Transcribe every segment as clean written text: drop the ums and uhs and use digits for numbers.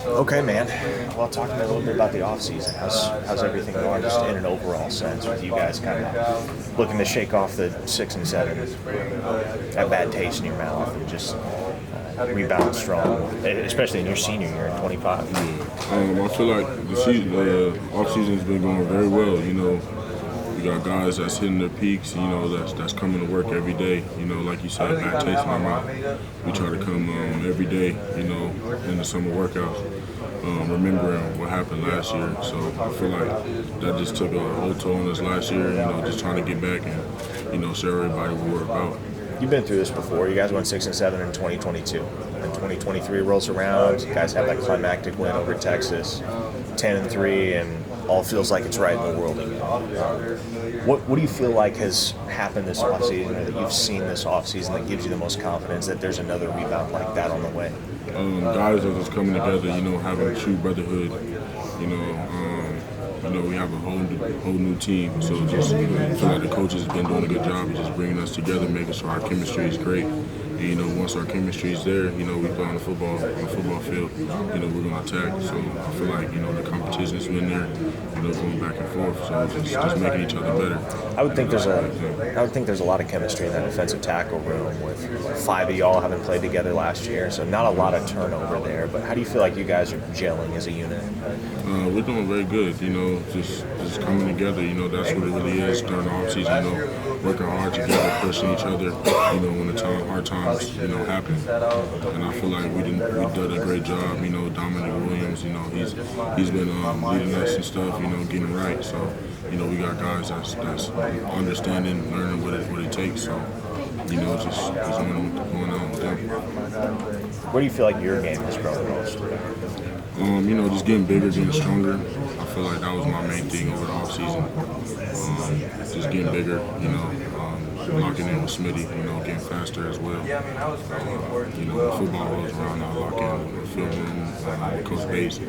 Okay, man. Well, talk to me a little bit about the offseason. How's everything going, just in an overall sense, with you guys kind of looking to shake off the 6 and 7, that bad taste in your mouth, and just rebound strong, especially in your senior year in 25. I feel like off season's been going very well. We got guys that's hitting their peaks. That's coming to work every day. Like you said, bad taste in our mouth. We try to come every day. In the summer workouts, remembering what happened last year. So I feel like that just took a whole toll on us last year. Just trying to get back and show everybody what we're about. You've been through this before. You guys went 6 and 7 in 2022. And 2023 rolls around. You guys have that climactic win over Texas, 10 and 3, and all feels like it's right in the world again. What do you feel like has happened this offseason, or that you've seen this offseason, that gives you the most confidence that there's another rebound like that on the way? Guys are just coming together. Having a true brotherhood. We have a whole new team, so just I feel like the coaches have been doing a good job of just bringing us together, making sure our chemistry is great. And, once our chemistry is there, we play on the football field. We're going to attack. So I feel like the competition's been there. Going back and forth. So just making each other better. I would think there's a lot of chemistry in that defensive tackle room, with 5 of y'all having played together last year. So not a lot of turnover there. But how do you feel like you guys are gelling as a unit? We're doing very good. Just coming together. That's what it really is during the offseason. Working hard together, pushing each other. When the hard times happen. And I feel like we did a great job. Dominic Williams. He's been leading us and stuff. Getting right. So we got guys that's understanding, learning what it takes. So just going on with them. Where do you feel like your game has grown most? Just getting bigger, getting stronger. I feel like that was my main thing over the offseason. Just getting bigger, locking in with Smitty, getting faster as well. Football rolls around, I lock in with the field room, Coach Bates, but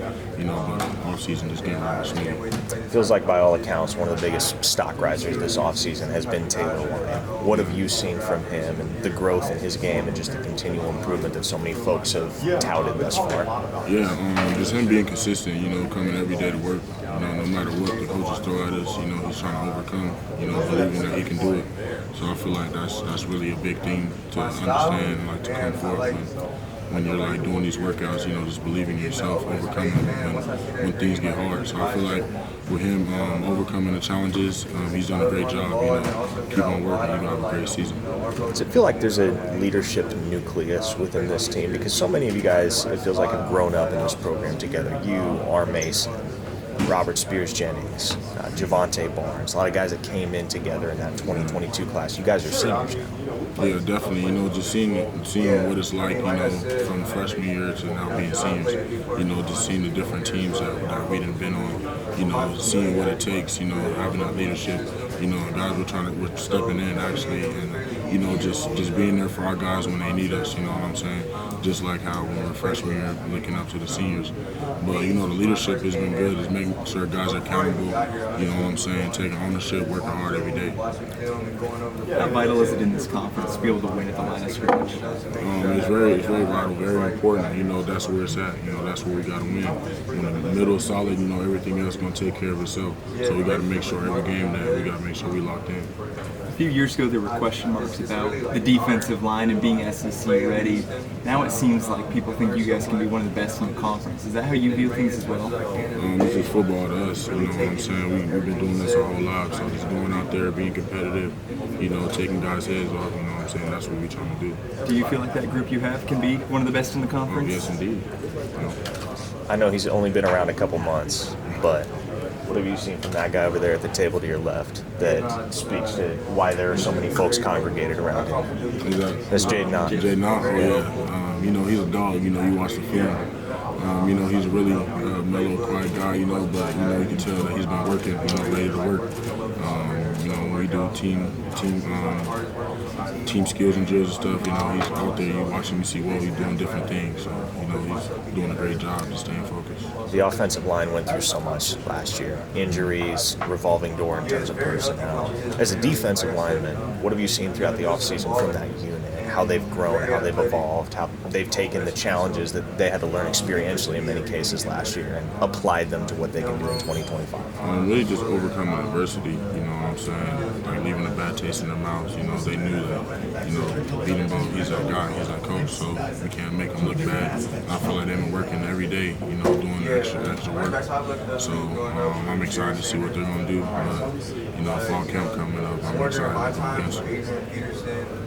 offseason just getting around with Smitty. Feels like, by all accounts, one of the biggest stock risers this offseason has been Taylor Lyon. What have you seen from him, and the growth in his game, and just the continual improvement that so many folks have touted thus far? Yeah, just him being consistent, coming every day to work. No matter what the coaches throw at us, he's trying to overcome, believing that he can do it. So I feel like that's really a big thing to understand, like, to come forth when you're like doing these workouts, just believing in yourself, overcoming when things get hard. So I feel like with him overcoming the challenges, he's done a great job. Keep on working, you're gonna have a great season. Does it feel like there's a leadership nucleus within this team? Because so many of you guys, it feels like, have grown up in this program together. You, R. Mason, Robert Spears-Jennings, Javante Barnes, a lot of guys that came in together in that 2022 class. You guys are seniors now. Yeah, definitely. Just seeing what it's like, from freshman year to now being seniors. Just seeing the different teams that we done been on. Seeing what it takes. Having that leadership. Guys we're stepping in actually, and just being there for our guys when they need us. You know what I'm saying? Just like how when we're freshman year, looking up to the seniors. But the leadership has been good. It's making sure guys are accountable. You know what I'm saying? Taking ownership, working hard every day. How vital is it in this conference to be able to win at the line of scrimmage? It's very vital, very important. That's where it's at. That's where we got to win. When the middle is solid, everything else is going to take care of itself. So we got to make sure every game that we got to make sure we locked in. A few years ago, there were question marks about the defensive line and being SEC ready. Now it seems like people think you guys can be one of the best in the conference. Is that how you view things as well? This is football to us. You know what I'm saying? We've been doing this our whole lives. So just going out there, being competitive, taking guys' heads off. You know what I'm saying? That's what we're trying to do. Do you feel like that group you have can be one of the best in the conference? Yes, indeed. I know he's only been around a couple months, but what have you seen from that guy over there at the table to your left that speaks to why there are so many folks congregated around him? That's Jaden Knott. Jaden Knott, he's a dog. You watch the film. He's a really mellow, quiet guy, but, you can tell that he's been working, ready to work. When we do team skills and drills and stuff, he's out there, you watch him, you see, he's doing different things. So, he's doing a great job just staying focused. The offensive line went through so much last year. Injuries, revolving door in terms of personnel. As a defensive lineman, what have you seen throughout the offseason from that unit? how they've grown, how they've evolved, how they've taken the challenges that they had to learn experientially in many cases last year and applied them to what they can do in 2025. Really just overcoming adversity, you know what I'm saying? Like leaving a bad taste in their mouths, you know, they knew that, you know, beating Bo, he's our guy, he's our coach, so we can't make him look bad. I feel like they've been working every day, you know, doing extra work. So I'm excited to see what they're going to do. You know, fall camp coming up, I'm excited to go against them.